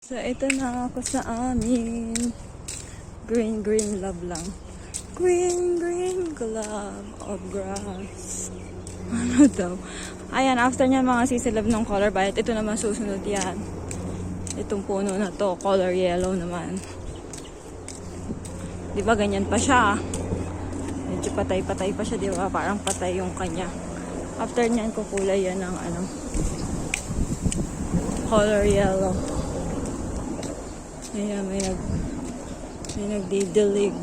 So, ito na ako sa amin. Green, green love lang. Green, green club of grass. Ano daw? Ayan, after niya mga sisilab ng color violet, ito naman susunod yan. Itong puno na to, color yellow naman. Di ba ganyan pa siya? Medyo patay-patay pa siya, di ba? Parang patay yung kanya. After niyan, kukulay yan ng ano, color yellow. Ayan, may nagdidilig.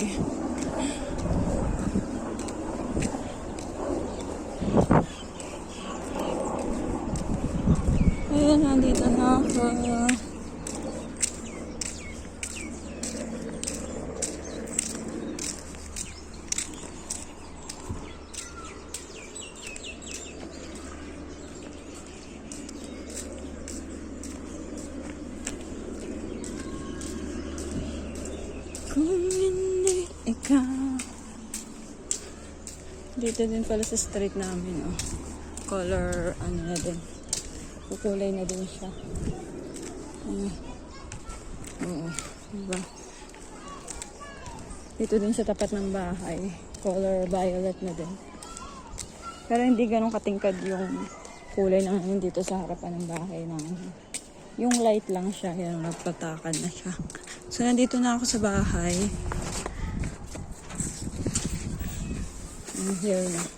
Ayan, nandito na ako. Kung hindi ikaw. Dito din pala sa street namin, oh. Color, ano na din. Kukulay na din siya. Oo, diba? Dito din sa tapat ng bahay. Color violet na din. Pero hindi ganun katingkad yung kulay ng dito sa harapan ng bahay namin. Yung light lang siya, yan, nagpatakan na siya. So, nandito na ako sa bahay. Here na.